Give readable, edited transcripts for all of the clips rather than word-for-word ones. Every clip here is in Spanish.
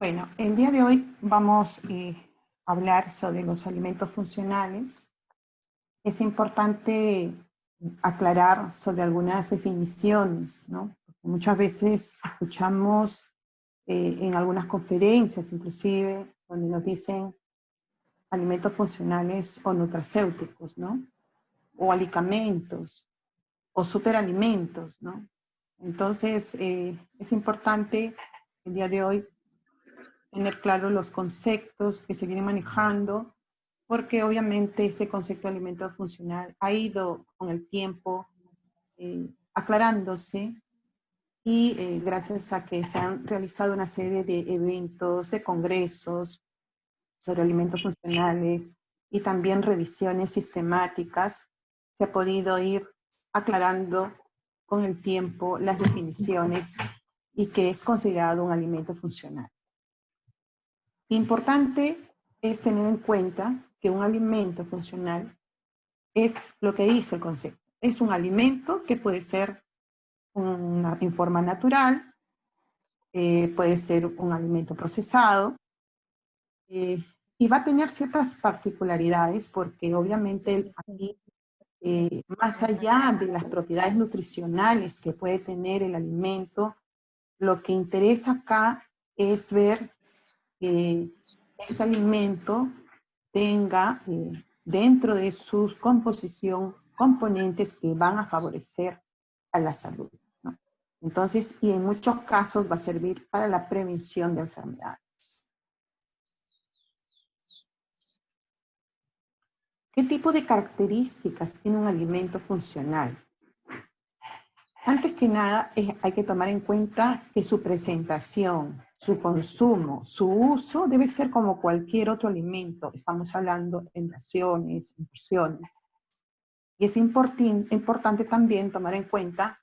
Bueno, el día de hoy vamos a hablar sobre los alimentos funcionales. Es importante aclarar sobre algunas definiciones, ¿no? Porque muchas veces escuchamos en algunas conferencias, inclusive, donde nos dicen alimentos funcionales o nutracéuticos, ¿no? O alicamentos, o superalimentos, ¿no? Entonces, es importante el día de hoy tener claro los conceptos que se vienen manejando, porque obviamente este concepto de alimento funcional ha ido con el tiempo aclarándose y gracias a que se han realizado una serie de eventos, de congresos sobre alimentos funcionales y también revisiones sistemáticas, se ha podido ir aclarando con el tiempo las definiciones y qué es considerado un alimento funcional. Importante es tener en cuenta que un alimento funcional es lo que dice el concepto. Es un alimento que puede ser en forma natural, puede ser un alimento procesado, y va a tener ciertas particularidades porque obviamente aquí, más allá de las propiedades nutricionales que puede tener el alimento, lo que interesa acá es ver que este alimento tenga dentro de su composición componentes que van a favorecer a la salud, ¿no? Entonces, y en muchos casos va a servir para la prevención de enfermedades. ¿Qué tipo de características tiene un alimento funcional? Antes que nada, hay que tomar en cuenta que su presentación, su consumo, su uso debe ser como cualquier otro alimento. Estamos hablando en raciones, en porciones. Y es importante también tomar en cuenta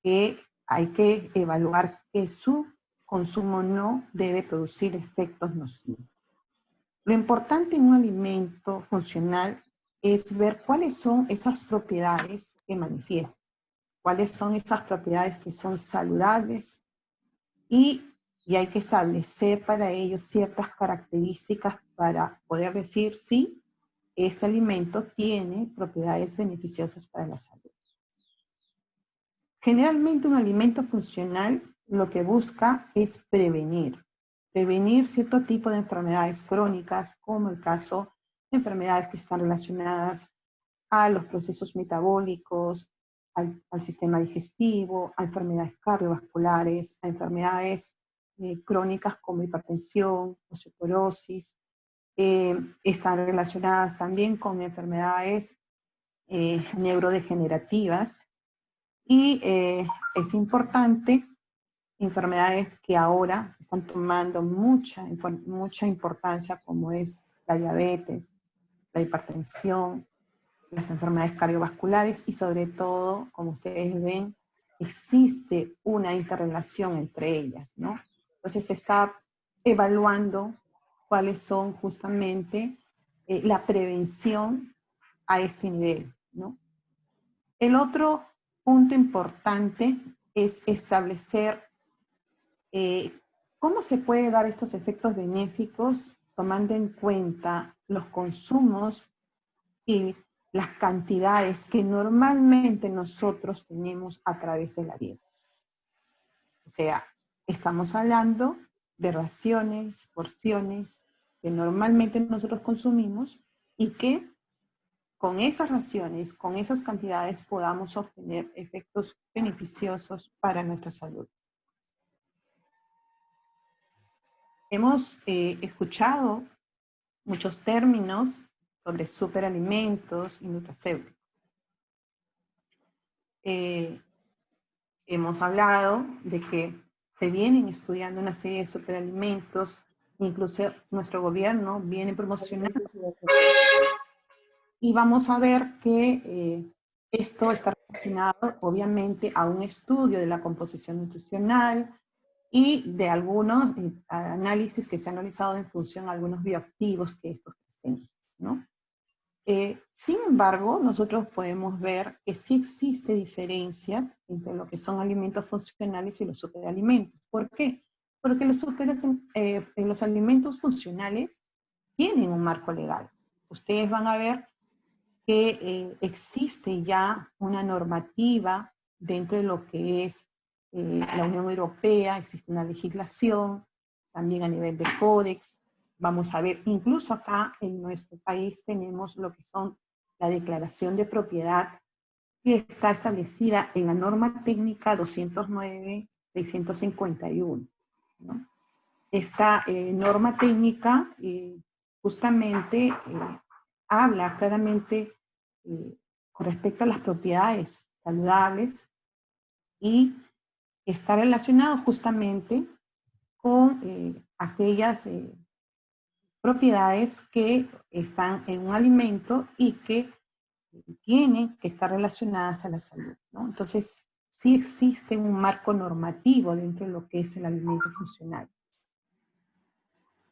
que hay que evaluar que su consumo no debe producir efectos nocivos. Lo importante en un alimento funcional es ver cuáles son esas propiedades que manifiestan, cuáles son esas propiedades que son saludables y hay que establecer para ellos ciertas características para poder decir si este alimento tiene propiedades beneficiosas para la salud. Generalmente un alimento funcional lo que busca es prevenir cierto tipo de enfermedades crónicas, como el caso de enfermedades que están relacionadas a los procesos metabólicos, al sistema digestivo, a enfermedades cardiovasculares, a enfermedades crónicas como hipertensión, osteoporosis. Están relacionadas también con enfermedades neurodegenerativas y es importante, enfermedades que ahora están tomando mucha importancia, como es la diabetes, la hipertensión, las enfermedades cardiovasculares y sobre todo, como ustedes ven, existe una interrelación entre ellas, ¿no? Entonces se está evaluando cuáles son justamente la prevención a este nivel, ¿no? El otro punto importante es establecer cómo se puede dar estos efectos benéficos tomando en cuenta los consumos y las cantidades que normalmente nosotros tenemos a través de la dieta. O sea, estamos hablando de raciones, porciones que normalmente nosotros consumimos y que con esas raciones, con esas cantidades podamos obtener efectos beneficiosos para nuestra salud. Hemos escuchado muchos términos sobre superalimentos y nutracéuticos. Hemos hablado de que se vienen estudiando una serie de superalimentos, incluso nuestro gobierno viene promocionando. Y vamos a ver que esto está relacionado obviamente a un estudio de la composición nutricional y de algunos análisis que se han realizado en función a algunos bioactivos que estos presentan, ¿no? Sin embargo, nosotros podemos ver que sí existen diferencias entre lo que son alimentos funcionales y los superalimentos. ¿Por qué? Porque los alimentos funcionales tienen un marco legal. Ustedes van a ver que existe ya una normativa dentro de lo que es la Unión Europea, existe una legislación, también a nivel de códex. Vamos a ver, incluso acá en nuestro país tenemos lo que son la declaración de propiedad, que está establecida en la norma técnica 209-651, ¿no? Esta norma técnica justamente habla claramente con respecto a las propiedades saludables y está relacionado justamente con aquellas propiedades que están en un alimento y que tienen que estar relacionadas a la salud, ¿no? Entonces, sí existe un marco normativo dentro de lo que es el alimento funcional.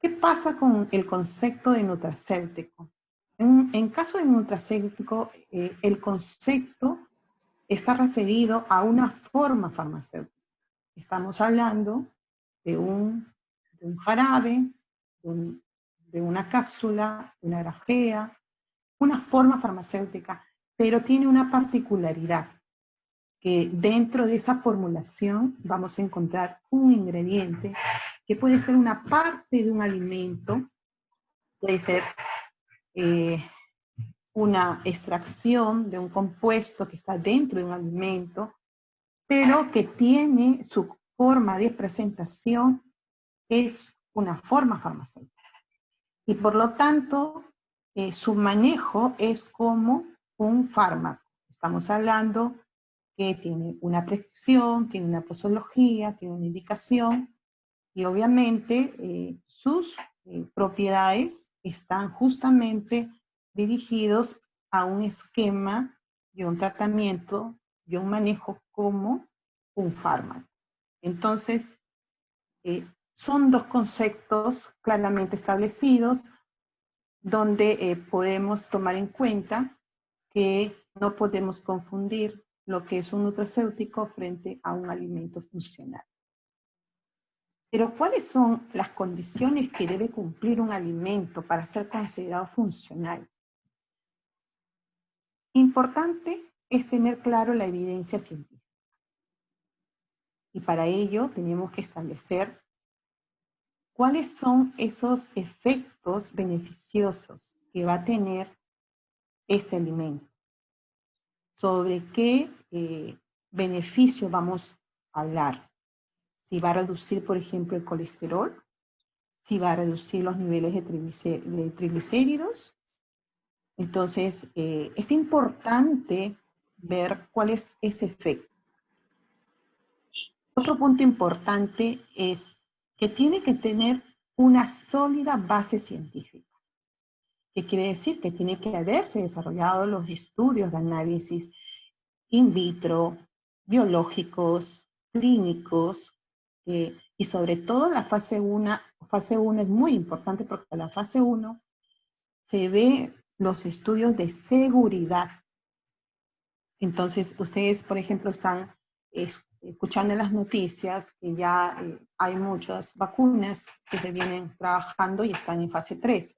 ¿Qué pasa con el concepto de nutracéutico? En caso de nutracéutico, el concepto está referido a una forma farmacéutica. Estamos hablando de un jarabe, de una cápsula, de una grafea, una forma farmacéutica, pero tiene una particularidad, que dentro de esa formulación vamos a encontrar un ingrediente que puede ser una parte de un alimento, puede ser una extracción de un compuesto que está dentro de un alimento, pero que tiene su forma de presentación, es una forma farmacéutica. Y por lo tanto, su manejo es como un fármaco. Estamos hablando que tiene una prescripción, tiene una posología, tiene una indicación, y obviamente sus propiedades están justamente dirigidos a un esquema y un tratamiento y un manejo como un fármaco. Entonces, son dos conceptos claramente establecidos donde podemos tomar en cuenta que no podemos confundir lo que es un nutracéutico frente a un alimento funcional. Pero ¿cuáles son las condiciones que debe cumplir un alimento para ser considerado funcional? Importante es tener claro la evidencia científica. Y para ello tenemos que establecer cuáles son esos efectos beneficiosos que va a tener este alimento. Sobre qué beneficio vamos a hablar. Si va a reducir, por ejemplo, el colesterol, si va a reducir los niveles de triglicéridos. Entonces, es importante ver cuál es ese efecto. Otro punto importante es que tiene que tener una sólida base científica. ¿Qué quiere decir? Que tiene que haberse desarrollado los estudios de análisis in vitro, biológicos, clínicos, y sobre todo la fase 1. Fase 1 es muy importante porque en la fase 1 se ve los estudios de seguridad. Entonces, ustedes, por ejemplo, están escuchando en las noticias que ya hay muchas vacunas que se vienen trabajando y están en fase 3.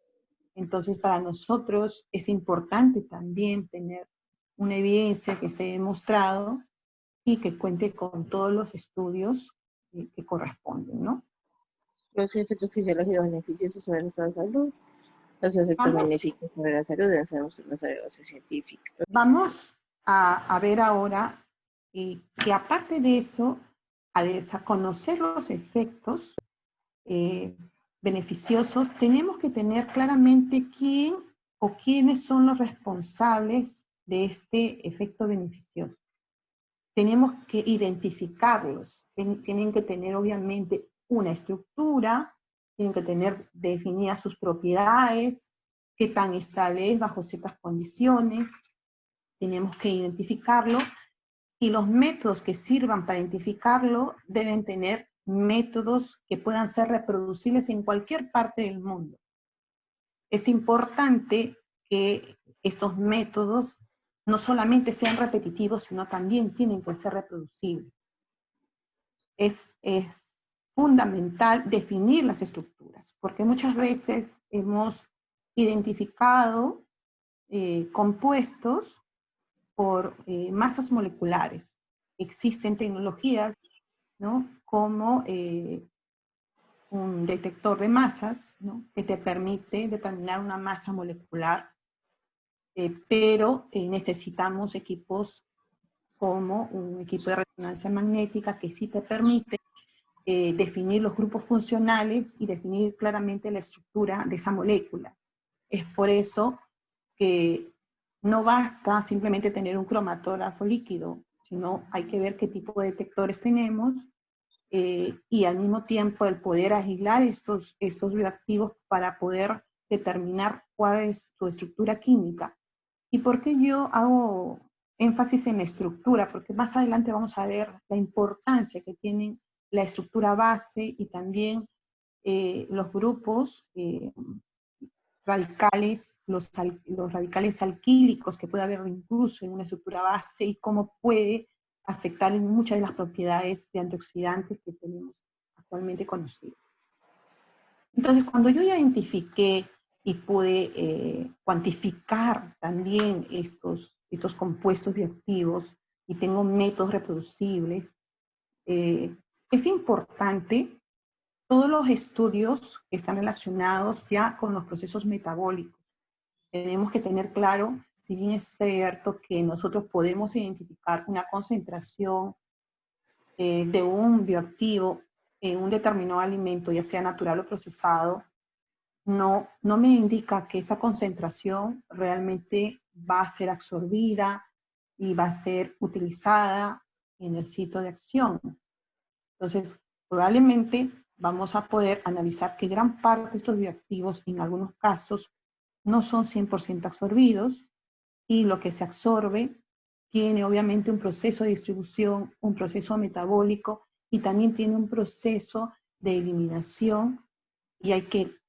Entonces, para nosotros es importante también tener una evidencia que esté demostrado y que cuente con todos los estudios que corresponden, ¿no? Los efectos fisiológicos beneficiosos sobre el estado de salud, los efectos benéficos sobre la salud, deben ser sobre la base científica. Vamos a ver ahora que aparte de eso, a conocer los efectos beneficiosos, tenemos que tener claramente quién o quiénes son los responsables de este efecto beneficioso. Tenemos que identificarlos, tienen que tener obviamente una estructura, tienen que tener definidas sus propiedades, qué tan estable es bajo ciertas condiciones, tenemos que identificarlo, y los métodos que sirvan para identificarlo deben tener métodos que puedan ser reproducibles en cualquier parte del mundo. Es importante que estos métodos no solamente sean repetitivos, sino también tienen que ser reproducibles. Es fundamental definir las estructuras, porque muchas veces hemos identificado compuestos por masas moleculares. Existen tecnologías, ¿no?, como un detector de masas, ¿no?, que te permite determinar una masa molecular, pero necesitamos equipos como un equipo de resonancia magnética que sí te permite definir los grupos funcionales y definir claramente la estructura de esa molécula. Es por eso que no basta simplemente tener un cromatógrafo líquido, sino hay que ver qué tipo de detectores tenemos y al mismo tiempo el poder aislar estos bioactivos para poder determinar cuál es su estructura química. ¿Y por qué yo hago énfasis en la estructura? Porque más adelante vamos a ver la importancia que tienen la estructura base y también los grupos radicales, los radicales alquílicos que puede haber incluso en una estructura base y cómo puede afectar en muchas de las propiedades de antioxidantes que tenemos actualmente conocidas. Entonces, cuando yo ya identifiqué y pude cuantificar también estos compuestos bioactivos y tengo métodos reproducibles, es importante todos los estudios que están relacionados ya con los procesos metabólicos. Tenemos que tener claro, si bien es cierto que nosotros podemos identificar una concentración de un bioactivo en un determinado alimento, ya sea natural o procesado, no me indica que esa concentración realmente va a ser absorbida y va a ser utilizada en el sitio de acción. Entonces, probablemente vamos a poder analizar que gran parte de estos bioactivos, en algunos casos, no son 100% absorbidos, y lo que se absorbe tiene obviamente un proceso de distribución, un proceso metabólico, y también tiene un proceso de eliminación, y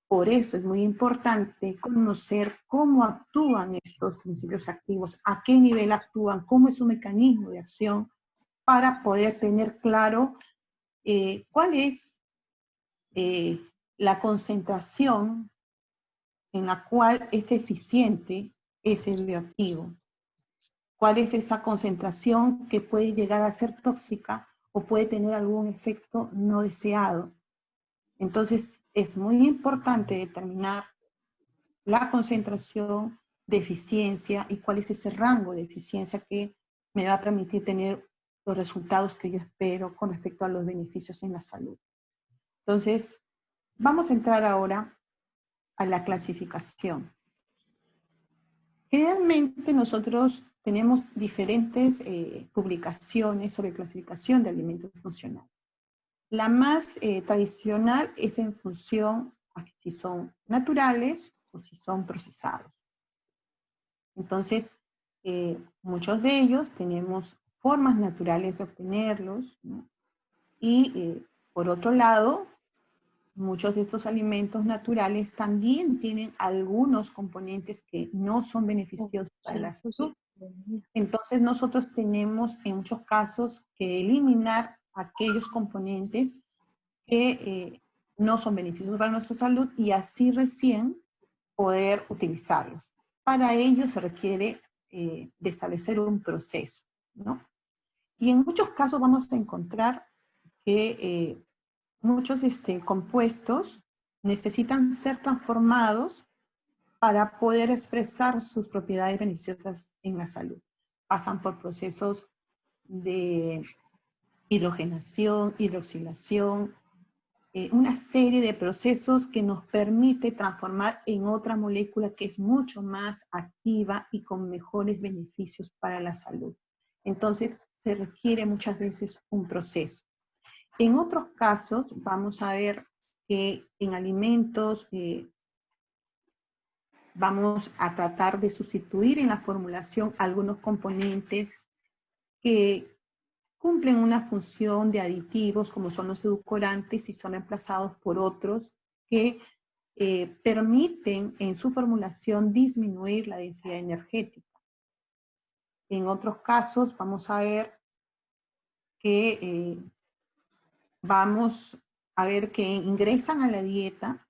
por eso es muy importante conocer cómo actúan estos principios activos, a qué nivel actúan, cómo es su mecanismo de acción, para poder tener claro cuál es la concentración en la cual es eficiente ese bioactivo. ¿Cuál es esa concentración que puede llegar a ser tóxica o puede tener algún efecto no deseado? Entonces, es muy importante determinar la concentración de eficiencia y cuál es ese rango de eficiencia que me va a permitir tener los resultados que yo espero con respecto a los beneficios en la salud. Entonces, vamos a entrar ahora a la clasificación. Generalmente nosotros tenemos diferentes publicaciones sobre clasificación de alimentos funcionales. La más tradicional es en función a si son naturales o si son procesados. Entonces, muchos de ellos tenemos formas naturales de obtenerlos, ¿no? Y por otro lado, muchos de estos alimentos naturales también tienen algunos componentes que no son beneficiosos para la salud. Entonces nosotros tenemos en muchos casos que eliminar aquellos componentes que no son beneficiosos para nuestra salud y así recién poder utilizarlos. Para ello se requiere de establecer un proceso, ¿no? Y en muchos casos vamos a encontrar que muchos compuestos necesitan ser transformados para poder expresar sus propiedades beneficiosas en la salud. Pasan por procesos de hidrogenación, hidroxilación, una serie de procesos que nos permite transformar en otra molécula que es mucho más activa y con mejores beneficios para la salud. Entonces, se requiere muchas veces un proceso. En otros casos, vamos a ver que en alimentos vamos a tratar de sustituir en la formulación algunos componentes que cumplen una función de aditivos, como son los edulcorantes, y son reemplazados por otros que permiten en su formulación disminuir la densidad energética. En otros casos vamos a ver que vamos a ver que ingresan a la dieta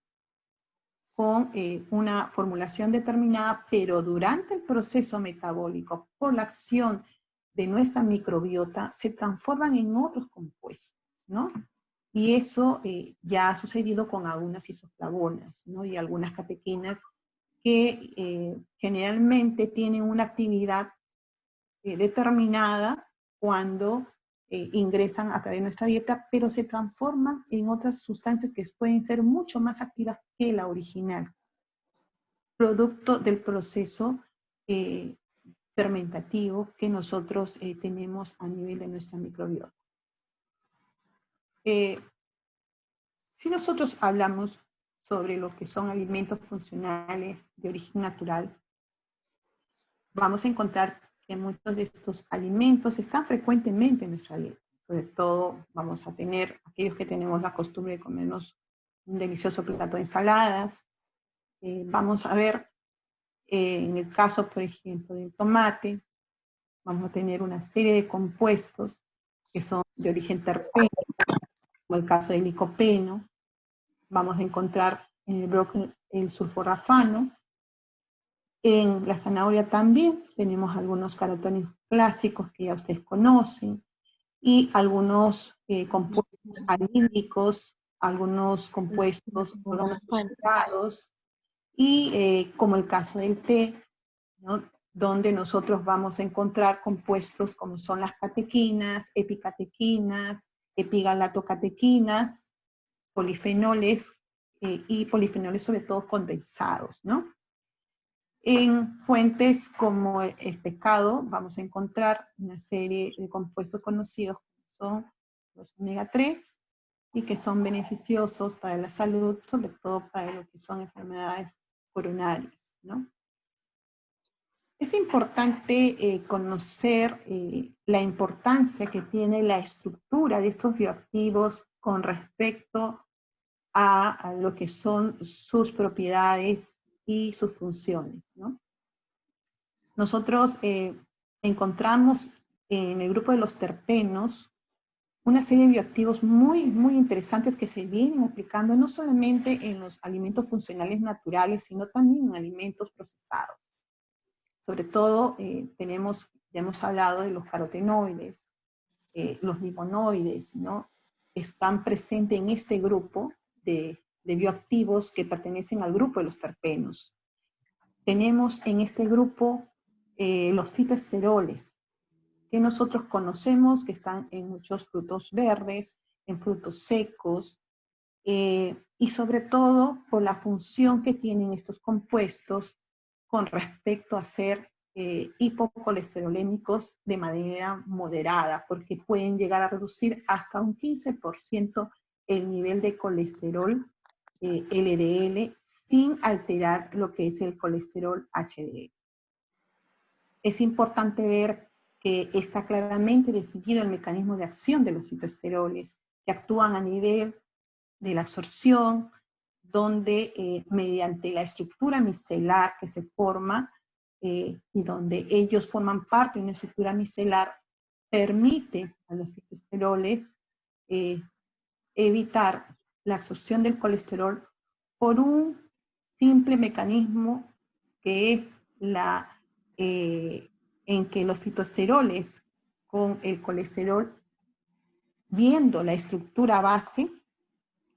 con una formulación determinada, pero durante el proceso metabólico, por la acción de nuestra microbiota, se transforman en otros compuestos, ¿no? Y eso ya ha sucedido con algunas isoflavonas, ¿no? Y algunas catequinas que generalmente tienen una actividad determinada cuando ingresan a través de nuestra dieta, pero se transforman en otras sustancias que pueden ser mucho más activas que la original, producto del proceso fermentativo que nosotros tenemos a nivel de nuestra microbiota. Si nosotros hablamos sobre lo que son alimentos funcionales de origen natural, vamos a encontrar que muchos de estos alimentos están frecuentemente en nuestra dieta. Sobre todo vamos a tener aquellos que tenemos la costumbre de comernos un delicioso plato de ensaladas. Vamos a ver, en el caso, por ejemplo, del tomate, vamos a tener una serie de compuestos que son de origen terpeno, como el caso del licopeno. Vamos a encontrar en el brócoli el sulforafano. En la zanahoria también tenemos algunos carotenos clásicos que ya ustedes conocen, y algunos compuestos alílicos, algunos compuestos organochlorurados, y como el caso del té, ¿no? Donde nosotros vamos a encontrar compuestos como son las catequinas, epicatequinas, epigalatocatequinas, polifenoles, y polifenoles sobre todo condensados, ¿no? En fuentes como el pescado vamos a encontrar una serie de compuestos conocidos como son los omega 3 y que son beneficiosos para la salud, sobre todo para lo que son enfermedades coronarias, ¿no? Es importante conocer la importancia que tiene la estructura de estos bioactivos con respecto a lo que son sus propiedades y sus funciones, ¿no? Nosotros encontramos en el grupo de los terpenos una serie de bioactivos muy, muy interesantes que se vienen aplicando no solamente en los alimentos funcionales naturales, sino también en alimentos procesados. Sobre todo ya hemos hablado de los carotenoides, los liponoides, ¿no? Están presentes en este grupo de bioactivos que pertenecen al grupo de los terpenos. Tenemos en este grupo los fitoesteroles, que nosotros conocemos que están en muchos frutos verdes, en frutos secos, y sobre todo por la función que tienen estos compuestos con respecto a ser hipocolesterolémicos de manera moderada, porque pueden llegar a reducir hasta un 15% el nivel de colesterol LDL sin alterar lo que es el colesterol HDL. Es importante ver que está claramente definido el mecanismo de acción de los fitoesteroles, que actúan a nivel de la absorción, donde mediante la estructura micelar que se forma, y donde ellos forman parte de una estructura micelar, permite a los fitoesteroles evitar la absorción del colesterol por un simple mecanismo que es en que los fitoesteroles con el colesterol, viendo la estructura base,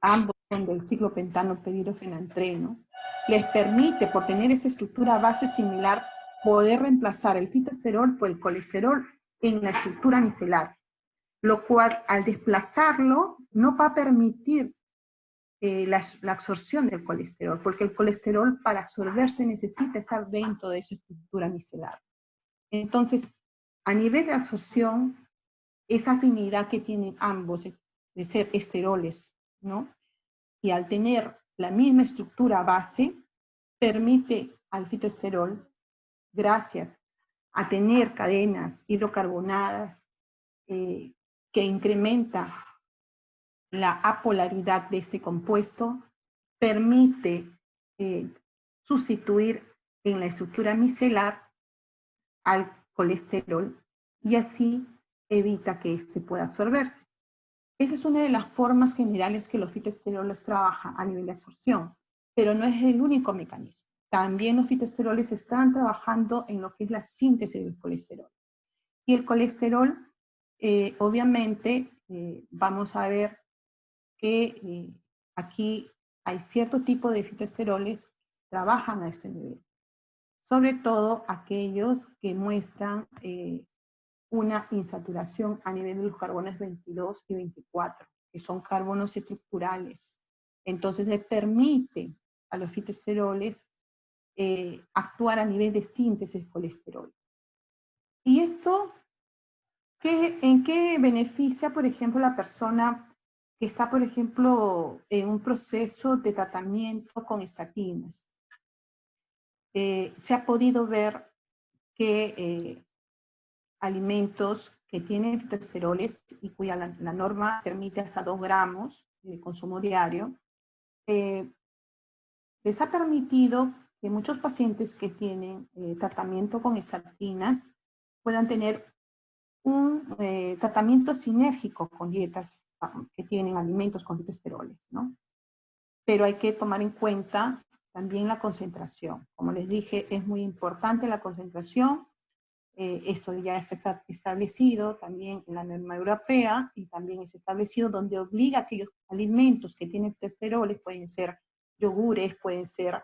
ambos son del ciclopentano pedirofenantreno, les permite, por tener esa estructura base similar, poder reemplazar el fitoesterol por el colesterol en la estructura micelar, lo cual al desplazarlo no va a permitir la absorción del colesterol, porque el colesterol para absorberse necesita estar dentro de esa estructura micelar. Entonces, a nivel de absorción, esa afinidad que tienen ambos de ser esteroles, ¿no? Y al tener la misma estructura base, permite al fitoesterol, gracias a tener cadenas hidrocarbonadas que incrementa la apolaridad de este compuesto, permite sustituir en la estructura micelar al colesterol y así evita que éste pueda absorberse. Esa es una de las formas generales que los fitoesteroles trabajan a nivel de absorción, pero no es el único mecanismo. También los fitoesteroles están trabajando en lo que es la síntesis del colesterol. Y el colesterol, obviamente, vamos a ver que aquí hay cierto tipo de fitoesteroles que trabajan a este nivel. Sobre todo aquellos que muestran una insaturación a nivel de los carbonos 22 y 24, que son carbonos estructurales. Entonces, le permite a los fitoesteroles actuar a nivel de síntesis de colesterol. ¿Y esto en qué beneficia, por ejemplo, la persona que está, por ejemplo, en un proceso de tratamiento con estatinas? Se ha podido ver que alimentos que tienen fitoesteroles y cuya la norma permite hasta 2 gramos de consumo diario, les ha permitido que muchos pacientes que tienen tratamiento con estatinas puedan tener un tratamiento sinérgico con dietas que tienen alimentos con fitoesteroles, ¿no? Pero hay que tomar en cuenta también la concentración. Como les dije, es muy importante la concentración. Esto ya está establecido también en la norma europea y también es establecido donde obliga a aquellos alimentos que tienen fitoesteroles, pueden ser yogures, pueden ser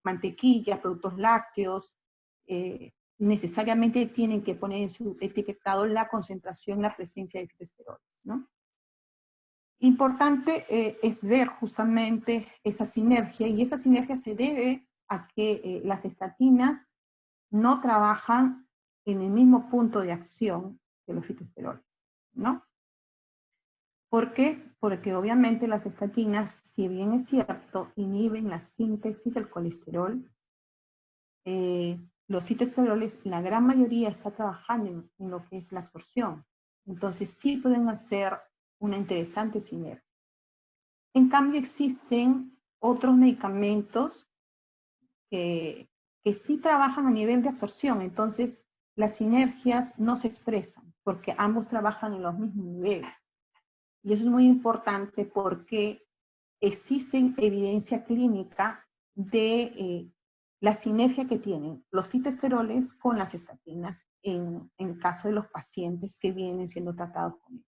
mantequillas, productos lácteos, necesariamente tienen que poner en su etiquetado la concentración, la presencia de fitoesteroles, ¿no? Importante es ver justamente esa sinergia, y esa sinergia se debe a que las estatinas no trabajan en el mismo punto de acción que los fitoesteroles, ¿no? ¿Por qué? Porque obviamente las estatinas, si bien es cierto, inhiben la síntesis del colesterol, los fitoesteroles, la gran mayoría está trabajando en lo que es la absorción. Entonces sí pueden hacer una interesante sinergia. En cambio existen otros medicamentos que sí trabajan a nivel de absorción, entonces las sinergias no se expresan porque ambos trabajan en los mismos niveles. Y eso es muy importante porque existe evidencia clínica de la sinergia que tienen los fitoesteroles con las estatinas en el caso de los pacientes que vienen siendo tratados con ellos.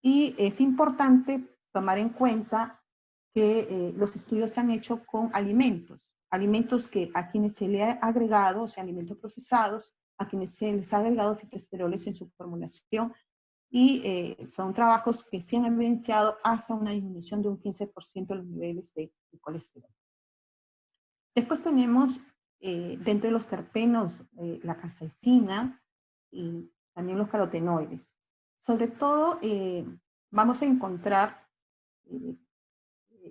Y es importante tomar en cuenta que los estudios se han hecho con alimentos que a quienes se le ha agregado, o sea, alimentos procesados, a quienes se les ha agregado fitoesteroles en su formulación, y son trabajos que se han evidenciado hasta una disminución de un 15% de los niveles de colesterol. Después tenemos dentro de los terpenos la capsaicina y también los carotenoides. Sobre todo vamos a encontrar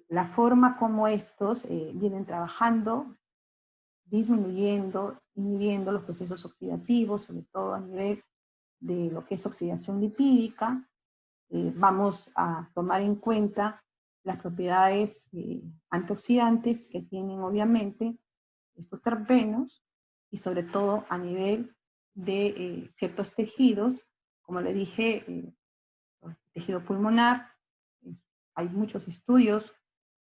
la forma como estos vienen trabajando, disminuyendo, inhibiendo los procesos oxidativos, sobre todo a nivel de lo que es oxidación lipídica. Vamos a tomar en cuenta las propiedades antioxidantes que tienen obviamente estos terpenos y sobre todo a nivel de ciertos tejidos, como le dije, el tejido pulmonar. Hay muchos estudios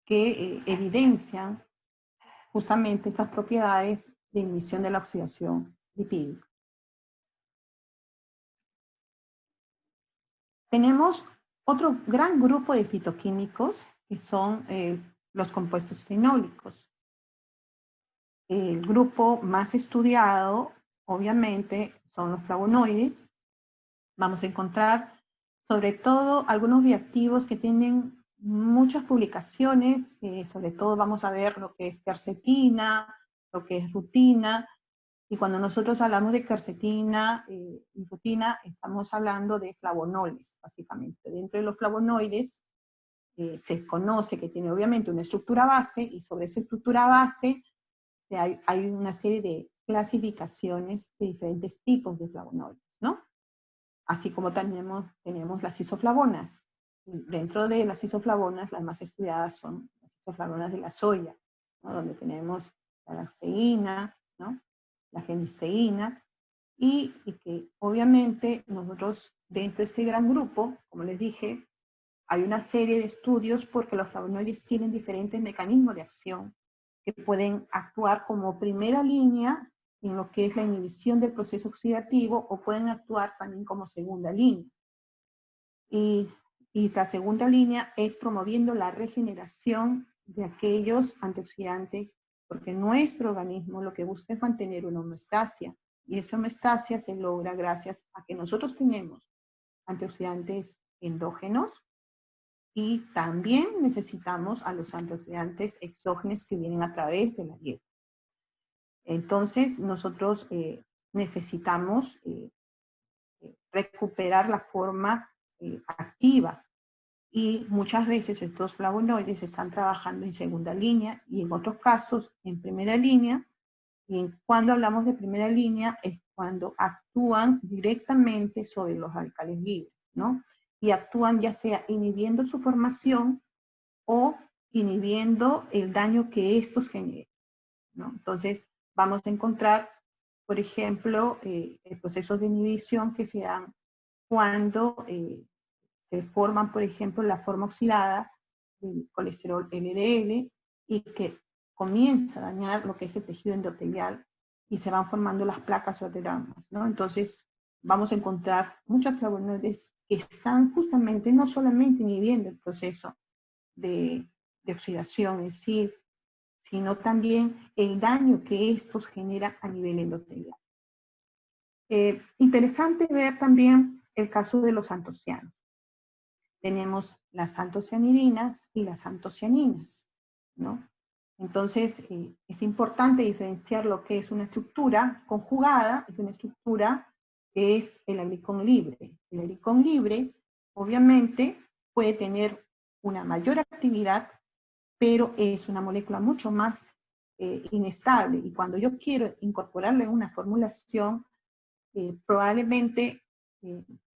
que evidencian justamente estas propiedades de inhibición de la oxidación lipídica. Tenemos otro gran grupo de fitoquímicos que son los compuestos fenólicos. El grupo más estudiado, obviamente, son los flavonoides. Vamos a encontrar sobre todo algunos bioactivos que tienen muchas publicaciones, sobre todo vamos a ver lo que es quercetina, lo que es rutina, y cuando nosotros hablamos de quercetina y rutina, estamos hablando de flavonoles, básicamente. Dentro de los flavonoides se conoce que tiene obviamente una estructura base, y sobre esa estructura base hay una serie de clasificaciones de diferentes tipos de flavonoides, ¿no? Así como también tenemos las isoflavonas. Dentro de las isoflavonas, las más estudiadas son las isoflavonas de la soya, ¿no? Donde tenemos la lacteína, ¿no? La genisteína, y que obviamente nosotros dentro de este gran grupo, como les dije, hay una serie de estudios porque los flavonoides tienen diferentes mecanismos de acción que pueden actuar como primera línea en lo que es la inhibición del proceso oxidativo o pueden actuar también como segunda línea. Y la segunda línea es promoviendo la regeneración de aquellos antioxidantes, porque nuestro organismo lo que busca es mantener una homeostasia, y esa homeostasia se logra gracias a que nosotros tenemos antioxidantes endógenos y también necesitamos a los antioxidantes exógenos que vienen a través de la dieta. Entonces, nosotros necesitamos recuperar la forma activa y muchas veces estos flavonoides están trabajando en segunda línea y en otros casos en primera línea. Y cuando hablamos de primera línea es cuando actúan directamente sobre los radicales libres, ¿no? Y actúan ya sea inhibiendo su formación o inhibiendo el daño que estos generan, ¿no? Entonces, vamos a encontrar, por ejemplo, procesos de inhibición que se dan cuando se forman, por ejemplo, la forma oxidada del colesterol LDL y que comienza a dañar lo que es el tejido endotelial y se van formando las placas o ateromas, ¿no? Entonces, vamos a encontrar muchos flavonoides que están justamente no solamente inhibiendo el proceso de oxidación en sí, sino también el daño que estos generan a nivel endotelial. Interesante ver también el caso de los antocianos. Tenemos las antocianidinas y las antocianinas, ¿no? Entonces, es importante diferenciar lo que es una estructura conjugada y una estructura que es el aglicón libre. El aglicón libre, obviamente, puede tener una mayor actividad, pero es una molécula mucho más inestable. Y cuando yo quiero incorporarle en una formulación, probablemente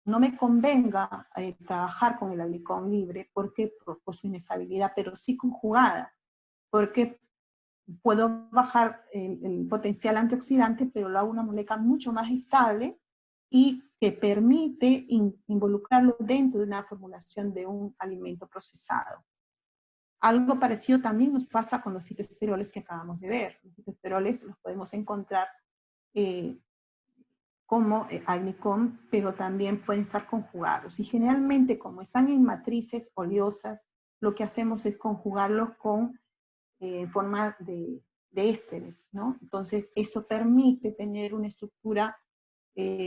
no me convenga trabajar con el aglicón libre porque por su inestabilidad, pero sí conjugada, porque puedo bajar el potencial antioxidante, pero lo hago una molécula mucho más estable y que permite involucrarlo dentro de una formulación de un alimento procesado. Algo parecido también nos pasa con los fitoesteroles que acabamos de ver. Los fitoesteroles los podemos encontrar como aglicón, pero también pueden estar conjugados. Y generalmente, como están en matrices oleosas, lo que hacemos es conjugarlos con forma de ésteres, ¿no? Entonces, esto permite tener una estructura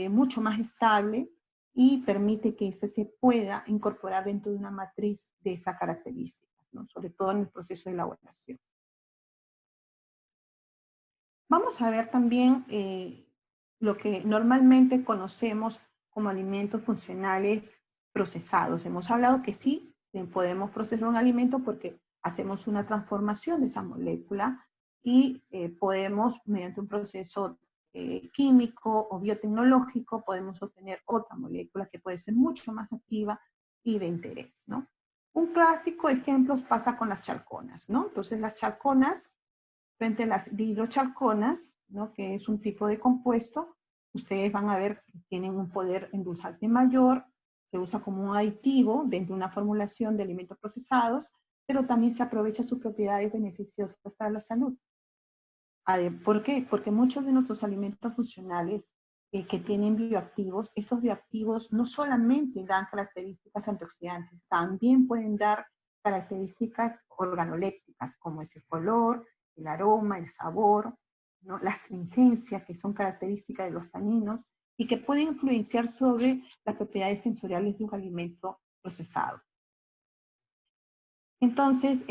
mucho más estable y permite que este se pueda incorporar dentro de una matriz de esta característica, ¿no? Sobre todo en el proceso de elaboración. Vamos a ver también lo que normalmente conocemos como alimentos funcionales procesados. Hemos hablado que sí, podemos procesar un alimento porque hacemos una transformación de esa molécula y podemos, mediante un proceso químico o biotecnológico, podemos obtener otra molécula que puede ser mucho más activa y de interés, ¿no? Un clásico ejemplo pasa con las chalconas, ¿no? Entonces las chalconas, frente a las dihidrochalconas, ¿no? Que es un tipo de compuesto, ustedes van a ver que tienen un poder endulzante mayor, se usa como un aditivo dentro de una formulación de alimentos procesados, pero también se aprovecha sus propiedades beneficiosas para la salud. ¿Por qué? Porque muchos de nuestros alimentos funcionales que tienen bioactivos, estos bioactivos no solamente dan características antioxidantes, también pueden dar características organolépticas, como es el color, el aroma, el sabor, ¿no? La astringencia, que son características de los taninos, y que pueden influenciar sobre las propiedades sensoriales de un alimento procesado. Entonces,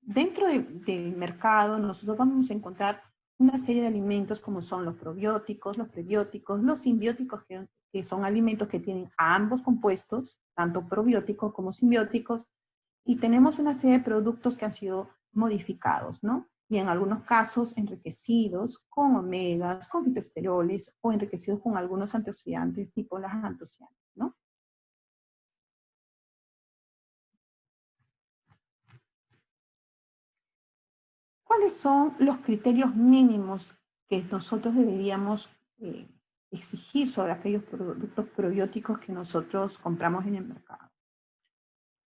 dentro del mercado, nosotros vamos a encontrar una serie de alimentos como son los probióticos, los prebióticos, los simbióticos, que son alimentos que tienen ambos compuestos, tanto probióticos como simbióticos, y tenemos una serie de productos que han sido modificados, ¿no? Y en algunos casos enriquecidos con omegas, con fitoesteroles o enriquecidos con algunos antioxidantes tipo las antocianas, ¿no? ¿Cuáles son los criterios mínimos que nosotros deberíamos exigir sobre aquellos productos probióticos que nosotros compramos en el mercado.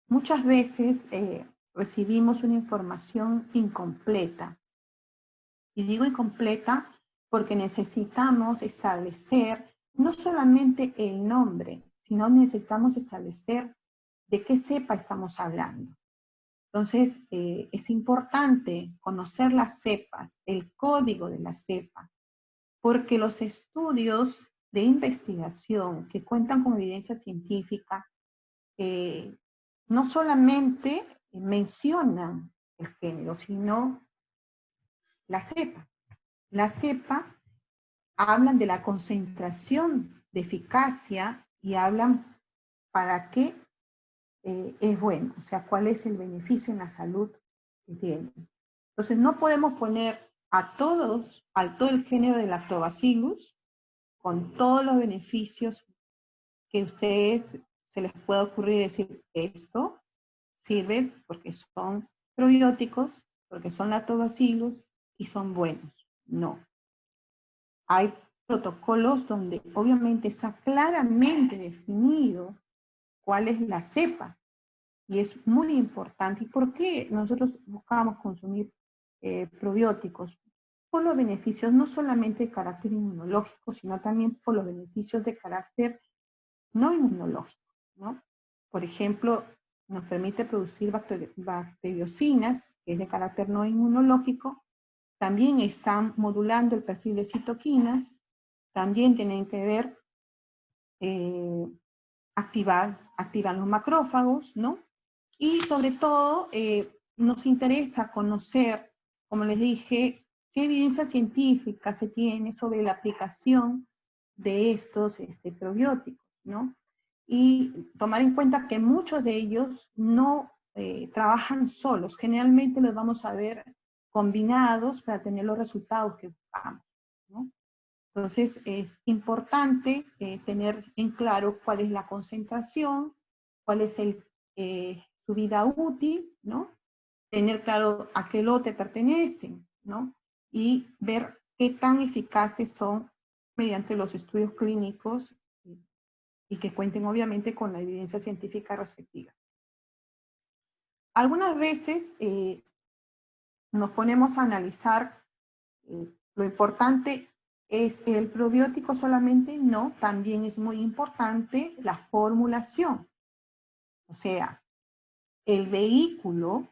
Muchas veces recibimos una información incompleta. Y digo incompleta porque necesitamos establecer no solamente el nombre, sino necesitamos establecer de qué cepa estamos hablando. Entonces, es importante conocer las cepas, el código de la cepa, porque los estudios de investigación que cuentan con evidencia científica no solamente mencionan el género, sino la cepa. La cepa hablan de la concentración de eficacia y hablan para qué es bueno, o sea, cuál es el beneficio en la salud que tiene. Entonces, no podemos poner a todo el género de Lactobacillus con todos los beneficios que a ustedes se les pueda ocurrir decir esto sirve porque son probióticos, porque son lactobacillus y son buenos. No. Hay protocolos donde obviamente está claramente definido cuál es la cepa. Y es muy importante. ¿Y por qué nosotros buscamos consumir probióticos? Por los beneficios no solamente de carácter inmunológico, sino también por los beneficios de carácter no inmunológico, ¿no? Por ejemplo, nos permite producir bacteriocinas, que es de carácter no inmunológico, también están modulando el perfil de citoquinas, también tienen que ver activar los macrófagos, ¿no? Y sobre todo, nos interesa conocer, como les dije, qué evidencia científica se tiene sobre la aplicación de estos probióticos, ¿no? Y tomar en cuenta que muchos de ellos no trabajan solos, generalmente los vamos a ver combinados para tener los resultados que buscamos, ¿no? Entonces es importante tener en claro cuál es la concentración, cuál es su vida útil, ¿no? Tener claro a qué lote pertenecen, ¿no? Y ver qué tan eficaces son mediante los estudios clínicos y que cuenten obviamente con la evidencia científica respectiva. Algunas veces nos ponemos a analizar lo importante ¿es el probiótico solamente? No, también es muy importante la formulación. O sea, el vehículo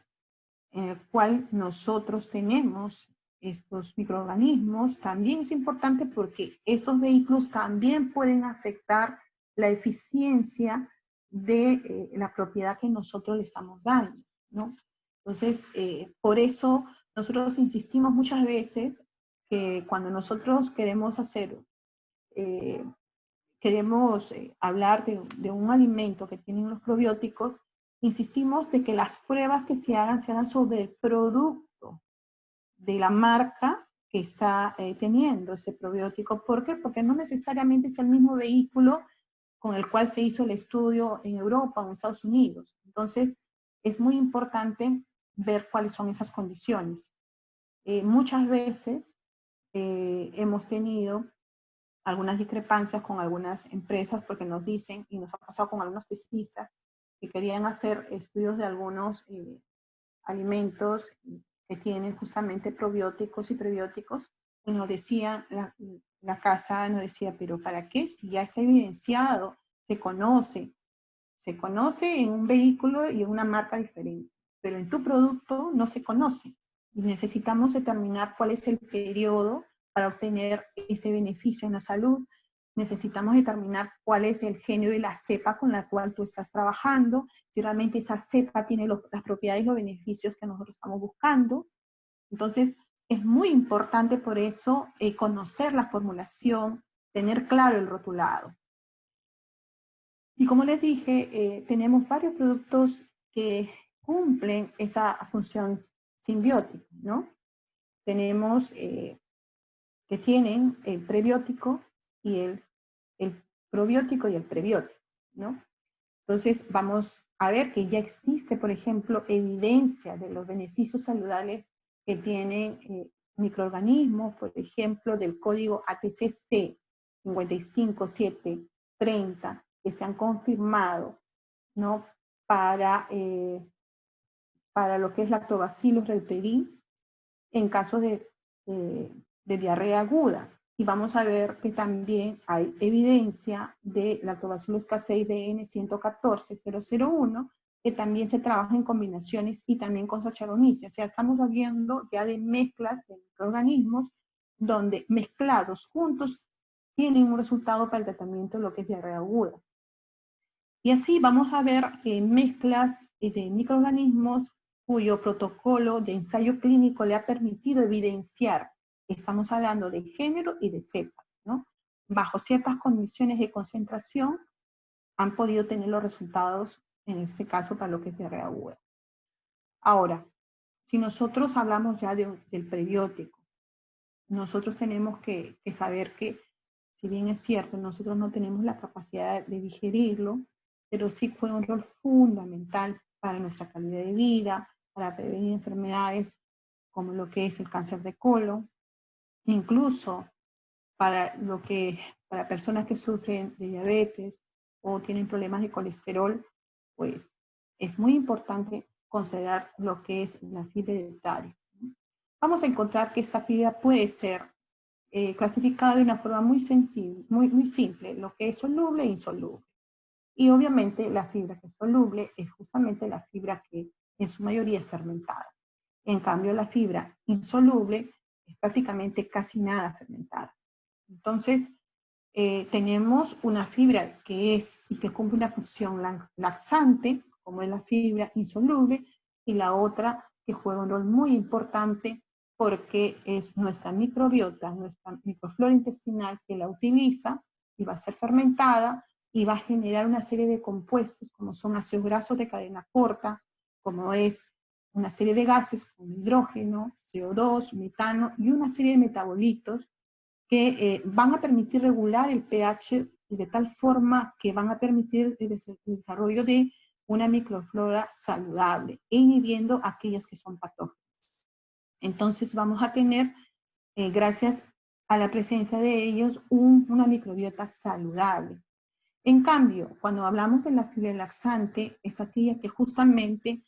en el cual nosotros tenemos estos microorganismos también es importante porque estos vehículos también pueden afectar la eficiencia de la propiedad que nosotros le estamos dando, ¿no? Entonces, por eso nosotros insistimos muchas veces que cuando nosotros queremos hablar de un alimento que tienen los probióticos, insistimos de que las pruebas que se hagan sobre el producto de la marca que está teniendo ese probiótico. ¿Por qué? Porque no necesariamente es el mismo vehículo con el cual se hizo el estudio en Europa o en Estados Unidos. Entonces, es muy importante ver cuáles son esas condiciones. Muchas veces hemos tenido algunas discrepancias con algunas empresas porque nos dicen, y nos ha pasado con algunos testistas, que querían hacer estudios de algunos alimentos que tienen justamente probióticos y prebióticos, y nos decían, la casa nos decía, pero ¿para qué? Si ya está evidenciado, se conoce en un vehículo y en una marca diferente, pero en tu producto no se conoce. Y necesitamos determinar cuál es el periodo para obtener ese beneficio en la salud. Necesitamos determinar cuál es el género y la cepa con la cual tú estás trabajando, si realmente esa cepa tiene las propiedades y los beneficios que nosotros estamos buscando. Entonces, es muy importante por eso conocer la formulación, tener claro el rotulado. Y como les dije, tenemos varios productos que cumplen esa función simbiótica, ¿no? Tenemos que tienen el prebiótico y el probiótico y el prebiótico, ¿no? Entonces vamos a ver que ya existe, por ejemplo, evidencia de los beneficios saludables que tienen microorganismos, por ejemplo, del código ATCC, 55, 7, 30, que se han confirmado, ¿no? Para lo que es Lactobacillus reuteri en caso de diarrea aguda. Y vamos a ver que también hay evidencia de Lactobacillus casei DN 114-001, que también se trabaja en combinaciones y también con Saccharomyces. O sea, estamos hablando ya de mezclas de microorganismos donde mezclados juntos tienen un resultado para el tratamiento de lo que es diarrea aguda. Y así vamos a ver mezclas de microorganismos cuyo protocolo de ensayo clínico le ha permitido evidenciar, estamos hablando de género y de cepas, ¿no? Bajo ciertas condiciones de concentración han podido tener los resultados, en ese caso, para lo que es diarrea aguda. Ahora, si nosotros hablamos ya del prebiótico, nosotros tenemos que saber que, si bien es cierto, nosotros no tenemos la capacidad de digerirlo, pero sí juega un rol fundamental para nuestra calidad de vida, para prevenir enfermedades como lo que es el cáncer de colon, incluso para personas que sufren de diabetes o tienen problemas de colesterol, pues es muy importante considerar lo que es la fibra dietaria. Vamos a encontrar que esta fibra puede ser clasificada de una forma muy sencilla, muy simple, lo que es soluble e insoluble. Y obviamente la fibra que es soluble es justamente la fibra que en su mayoría es fermentada. En cambio la fibra insoluble es prácticamente casi nada fermentada. Entonces tenemos una fibra que cumple una función laxante, como es la fibra insoluble, y la otra que juega un rol muy importante porque es nuestra microbiota, nuestra microflora intestinal que la utiliza y va a ser fermentada y va a generar una serie de compuestos como son ácidos grasos de cadena corta, como es una serie de gases como hidrógeno, CO2, metano y una serie de metabolitos que van a permitir regular el pH de tal forma que van a permitir el desarrollo de una microflora saludable e inhibiendo aquellas que son patógenas. Entonces vamos a tener, gracias a la presencia de ellos, una microbiota saludable. En cambio, cuando hablamos de la fibra laxante, es aquella que justamente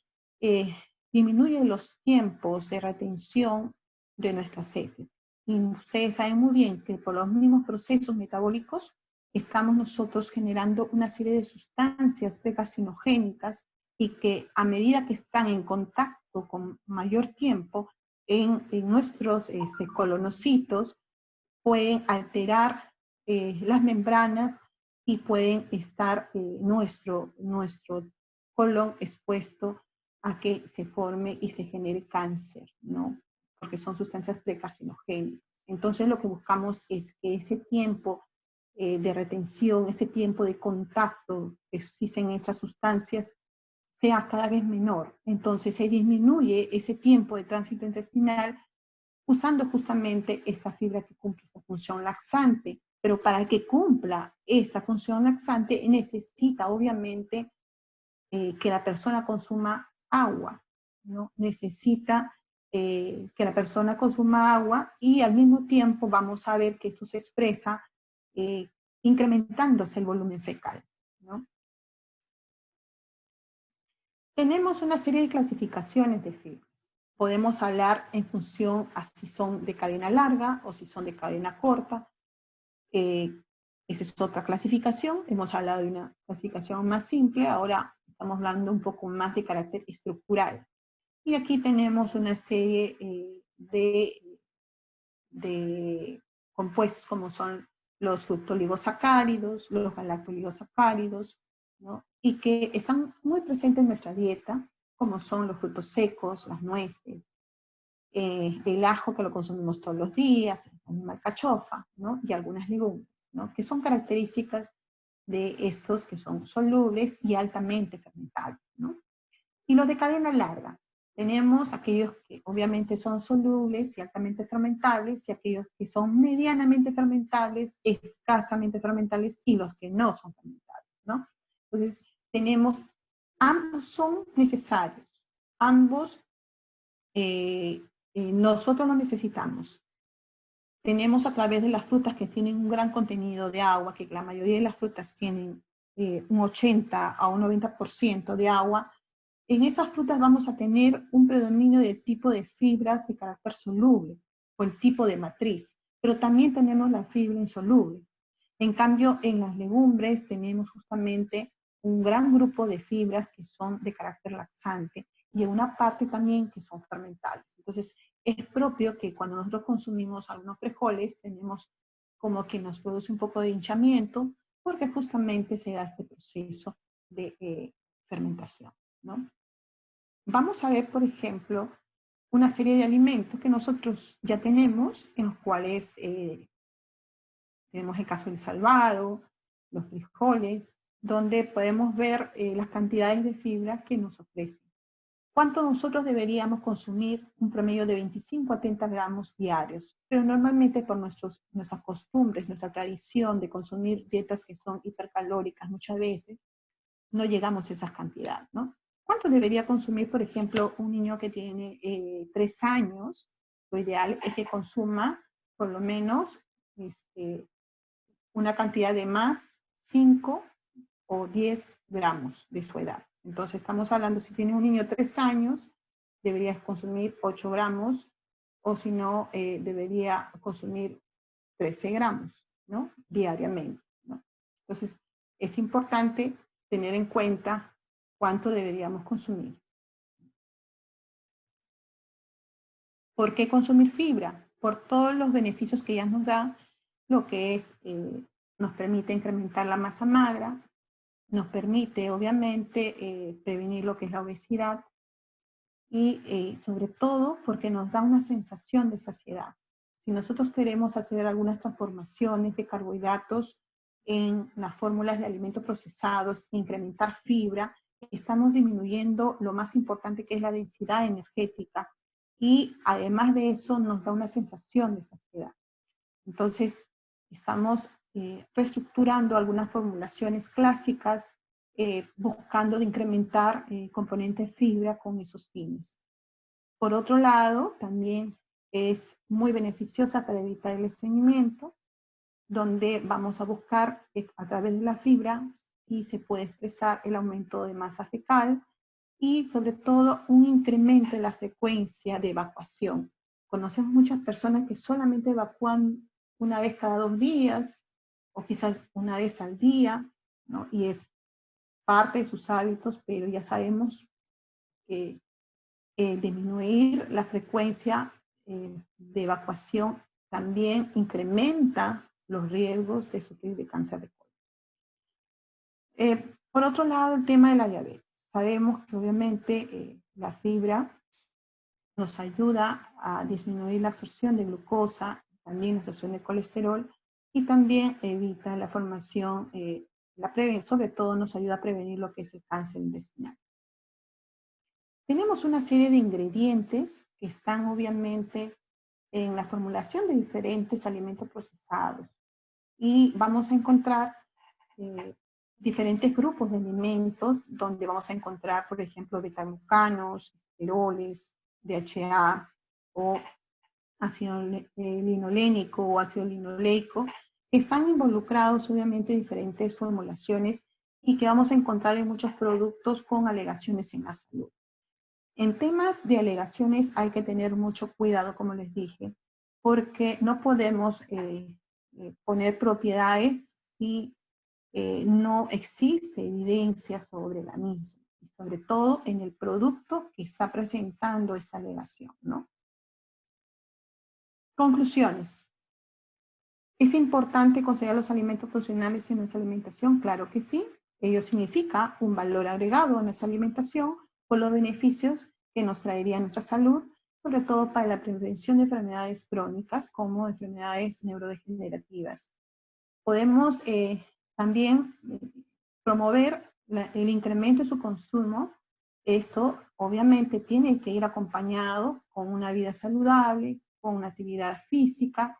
disminuye los tiempos de retención de nuestras heces. Y ustedes saben muy bien que por los mismos procesos metabólicos estamos nosotros generando una serie de sustancias precarcinogénicas y que a medida que están en contacto con mayor tiempo en nuestros colonocitos, pueden alterar las membranas y pueden estar nuestro colon expuesto a que se forme y se genere cáncer, ¿no? Porque son sustancias precarcinogénicas. Entonces lo que buscamos es que ese tiempo de retención, ese tiempo de contacto que existen estas sustancias sea cada vez menor. Entonces se disminuye ese tiempo de tránsito intestinal usando justamente esta fibra que cumple esta función laxante. Pero para que cumpla esta función laxante necesita obviamente que la persona consuma agua, ¿no? Necesita que la persona consuma agua y al mismo tiempo vamos a ver que esto se expresa incrementándose el volumen fecal, ¿no? Tenemos una serie de clasificaciones de fibras. Podemos hablar en función a si son de cadena larga o si son de cadena corta. Esa es otra clasificación. Hemos hablado de una clasificación más simple. Ahora estamos hablando un poco más de carácter estructural. Y aquí tenemos una serie de compuestos como son los fructoligosacáridos, los galactoligosacáridos, ¿no? Y que están muy presentes en nuestra dieta, como son los frutos secos, las nueces, el ajo que lo consumimos todos los días, la alcachofa, ¿no? Y algunas legumbres, ¿no? Que son características de estos que son solubles y altamente fermentables, ¿no? Y los de cadena larga, tenemos aquellos que obviamente son solubles y altamente fermentables, y aquellos que son medianamente fermentables, escasamente fermentables, y los que no son fermentables, ¿no? Entonces, ambos son necesarios, ambos nosotros los necesitamos. tenemos a través de las frutas que tienen un gran contenido de agua, que la mayoría de las frutas tienen un 80 a un 90% de agua. En esas frutas vamos a tener un predominio de tipo de fibras de carácter soluble, o el tipo de matriz, pero también tenemos la fibra insoluble. En cambio, en las legumbres tenemos justamente un gran grupo de fibras que son de carácter laxante y en una parte también que son fermentables. Entonces, es propio que cuando nosotros consumimos algunos frijoles, tenemos como que nos produce un poco de hinchamiento, porque justamente se da este proceso de fermentación, ¿no? Vamos a ver, por ejemplo, una serie de alimentos que nosotros ya tenemos, en los cuales tenemos el caso del salvado, los frijoles, donde podemos ver las cantidades de fibra que nos ofrecen. ¿Cuánto nosotros deberíamos consumir? Un promedio de 25 a 30 gramos diarios, pero normalmente por nuestras costumbres, nuestra tradición de consumir dietas que son hipercalóricas muchas veces, no llegamos a esas cantidades, ¿no? ¿Cuánto debería consumir, por ejemplo, un niño que tiene 3 años? Lo ideal es que consuma por lo menos una cantidad de más 5 o 10 gramos de su edad. Entonces estamos hablando, si tiene un niño de 3 años, debería consumir 8 gramos, o si no, debería consumir 13 gramos, ¿no? Diariamente, ¿no? Entonces, es importante tener en cuenta cuánto deberíamos consumir. ¿Por qué consumir fibra? Por todos los beneficios que ella nos da, lo que es, nos permite incrementar la masa magra, nos permite, obviamente, prevenir lo que es la obesidad y, sobre todo, porque nos da una sensación de saciedad. Si nosotros queremos hacer algunas transformaciones de carbohidratos en las fórmulas de alimentos procesados, incrementar fibra, estamos disminuyendo lo más importante que es la densidad energética y además de eso nos da una sensación de saciedad. Entonces, estamos reestructurando algunas formulaciones clásicas, buscando de incrementar componentes fibra con esos fines. Por otro lado, también es muy beneficiosa para evitar el estreñimiento, donde vamos a buscar a través de la fibra y se puede expresar el aumento de masa fecal y sobre todo un incremento en la frecuencia de evacuación. Conocemos muchas personas que solamente evacúan una vez cada 2 días o quizás una vez al día, ¿no? Y es parte de sus hábitos, pero ya sabemos que disminuir la frecuencia de evacuación también incrementa los riesgos de sufrir de cáncer de colon. Por otro lado, el tema de la diabetes. Sabemos que obviamente la fibra nos ayuda a disminuir la absorción de glucosa, también la absorción de colesterol, y también evita la formación, sobre todo nos ayuda a prevenir lo que es el cáncer intestinal. Tenemos una serie de ingredientes que están obviamente en la formulación de diferentes alimentos procesados y vamos a encontrar diferentes grupos de alimentos donde vamos a encontrar, por ejemplo, betaglucanos, esteroles, DHA o ácido linolénico o ácido linoleico, que están involucrados obviamente en diferentes formulaciones y que vamos a encontrar en muchos productos con alegaciones en la salud. En temas de alegaciones hay que tener mucho cuidado, como les dije, porque no podemos poner propiedades si no existe evidencia sobre la misma, y sobre todo en el producto que está presentando esta alegación, ¿no? Conclusiones. ¿Es importante considerar los alimentos funcionales en nuestra alimentación? Claro que sí. Ello significa un valor agregado a nuestra alimentación por los beneficios que nos traería nuestra salud, sobre todo para la prevención de enfermedades crónicas como enfermedades neurodegenerativas. Podemos también promover el incremento de su consumo. Esto obviamente tiene que ir acompañado con una vida saludable, con una actividad física,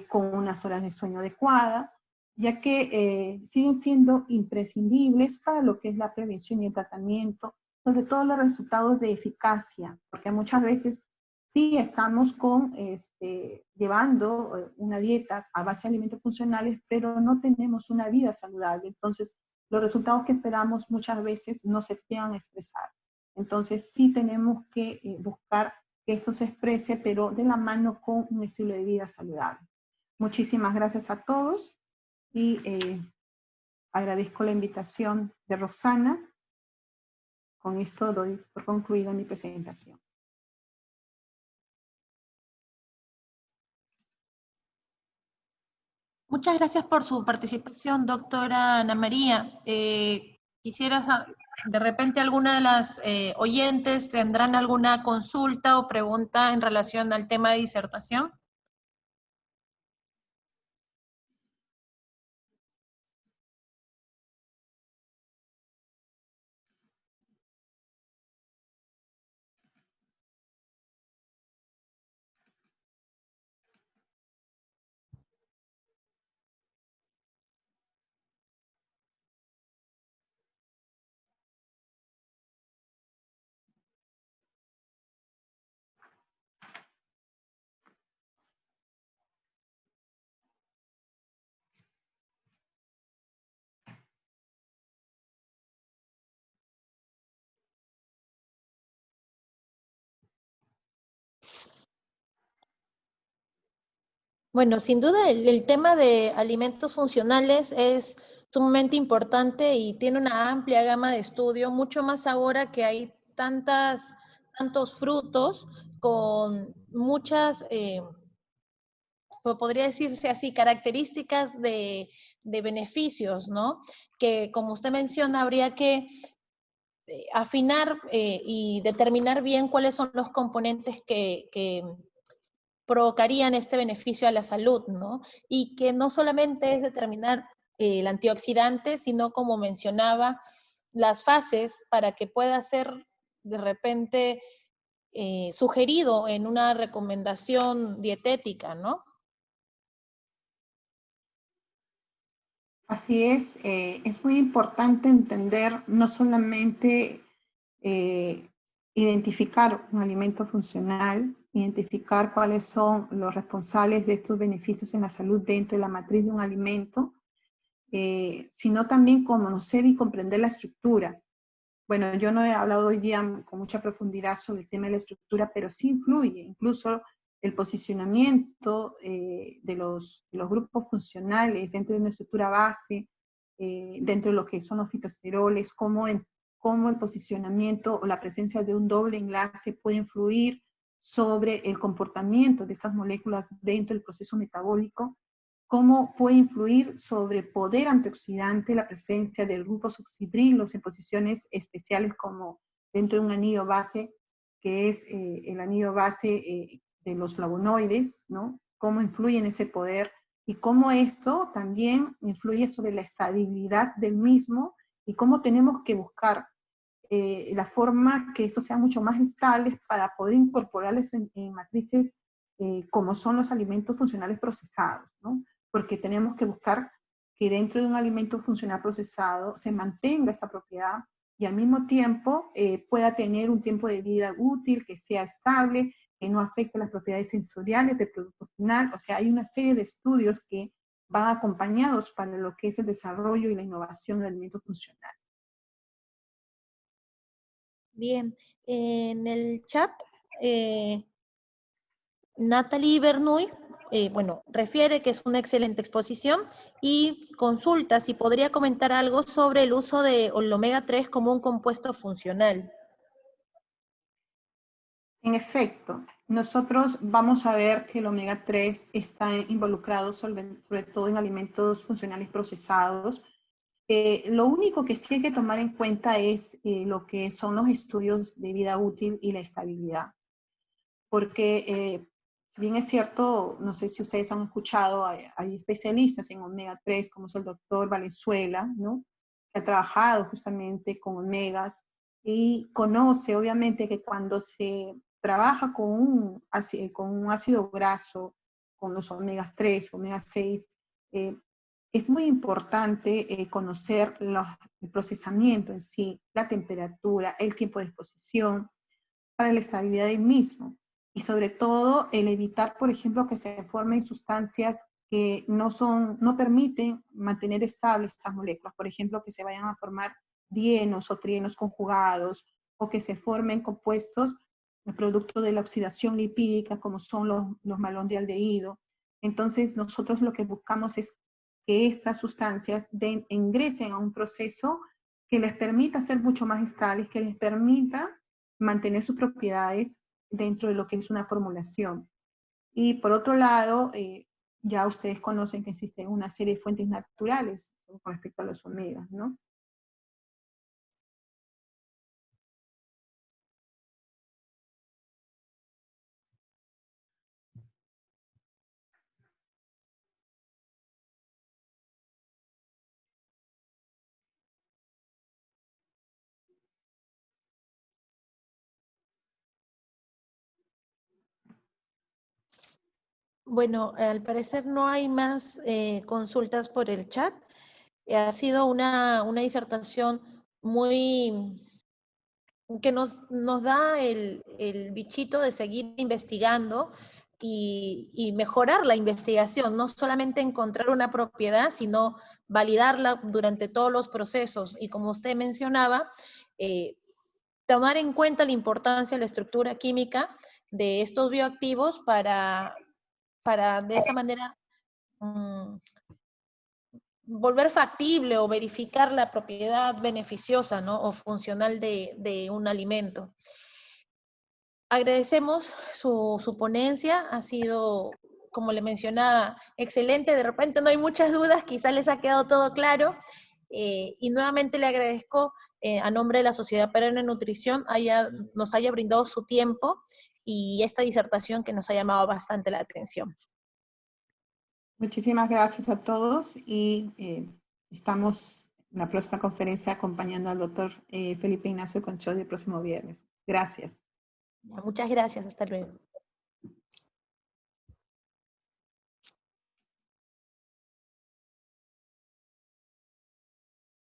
con unas horas de sueño adecuadas, ya que siguen siendo imprescindibles para lo que es la prevención y el tratamiento, sobre todo los resultados de eficacia, porque muchas veces Sí, estamos llevando una dieta a base de alimentos funcionales, pero no tenemos una vida saludable. Entonces, los resultados que esperamos muchas veces no se llegan a expresar. Entonces, sí tenemos que buscar que esto se exprese, pero de la mano con un estilo de vida saludable. Muchísimas gracias a todos y agradezco la invitación de Roxana. Con esto doy por concluida mi presentación. Muchas gracias por su participación, doctora Ana María. Quisiera saber, de repente alguna de las oyentes tendrán alguna consulta o pregunta en relación al tema de disertación. Bueno, sin duda el tema de alimentos funcionales es sumamente importante y tiene una amplia gama de estudio, mucho más ahora que hay tantos frutos con muchas, podría decirse así, características de beneficios, ¿no? Que como usted menciona, habría que afinar y determinar bien cuáles son los componentes que provocarían este beneficio a la salud, ¿no? Y que no solamente es determinar el antioxidante, sino como mencionaba, las fases para que pueda ser de repente sugerido en una recomendación dietética, ¿no? Así es muy importante entender no solamente identificar un alimento funcional, identificar cuáles son los responsables de estos beneficios en la salud dentro de la matriz de un alimento, sino también conocer y comprender la estructura. Bueno, yo no he hablado hoy día con mucha profundidad sobre el tema de la estructura, pero sí influye, incluso el posicionamiento de los grupos funcionales dentro de una estructura base, dentro de lo que son los fitoesteroles, cómo el posicionamiento o la presencia de un doble enlace puede influir sobre el comportamiento de estas moléculas dentro del proceso metabólico, cómo puede influir sobre el poder antioxidante la presencia de grupos oxidrilos en posiciones especiales como dentro de un anillo base, que es el anillo base de los flavonoides, ¿no? Cómo influye en ese poder y cómo esto también influye sobre la estabilidad del mismo y cómo tenemos que buscar la forma que esto sea mucho más estable para poder incorporarles en matrices como son los alimentos funcionales procesados, ¿no? Porque tenemos que buscar que dentro de un alimento funcional procesado se mantenga esta propiedad y al mismo tiempo pueda tener un tiempo de vida útil, que sea estable, que no afecte las propiedades sensoriales del producto final. O sea, hay una serie de estudios que van acompañados para lo que es el desarrollo y la innovación del alimento funcional. Bien, en el chat, Natalie Bernoy, bueno, refiere que es una excelente exposición y consulta si podría comentar algo sobre el uso de omega 3 como un compuesto funcional. En efecto, nosotros vamos a ver que el omega 3 está involucrado sobre todo en alimentos funcionales procesados. Lo único que sí hay que tomar en cuenta es lo que son los estudios de vida útil y la estabilidad. Porque si bien es cierto, no sé si ustedes han escuchado, hay especialistas en omega 3, como es el doctor Valenzuela, ¿no? Que ha trabajado justamente con omegas y conoce obviamente que cuando se trabaja con un ácido graso, con los omegas 3, omega 6, es muy importante conocer el procesamiento en sí, la temperatura, el tiempo de exposición, para la estabilidad del mismo. Y sobre todo el evitar, por ejemplo, que se formen sustancias que no permiten mantener estables estas moléculas. Por ejemplo, que se vayan a formar dienos o trienos conjugados, o que se formen compuestos producto de la oxidación lipídica, como son los malondialdehído. Entonces, nosotros lo que buscamos es que estas sustancias ingresen a un proceso que les permita ser mucho más estables, que les permita mantener sus propiedades dentro de lo que es una formulación. Y por otro lado, ya ustedes conocen que existen una serie de fuentes naturales con respecto a los omegas, ¿no? Bueno, al parecer no hay más consultas por el chat. Ha sido una disertación muy que nos da el bichito de seguir investigando y mejorar la investigación, no solamente encontrar una propiedad, sino validarla durante todos los procesos. Y como usted mencionaba, tomar en cuenta la importancia de la estructura química de estos bioactivos para de esa manera volver factible o verificar la propiedad beneficiosa, ¿no? O funcional de un alimento. Agradecemos su ponencia, ha sido, como le mencionaba, excelente. De repente no hay muchas dudas, quizá les ha quedado todo claro. Y nuevamente le agradezco a nombre de la Sociedad Peruana de Nutrición nos haya brindado su tiempo y esta disertación que nos ha llamado bastante la atención. Muchísimas gracias a todos y estamos en la próxima conferencia acompañando al doctor Felipe Ignacio Conchoy el próximo viernes. Gracias. Muchas gracias, hasta luego.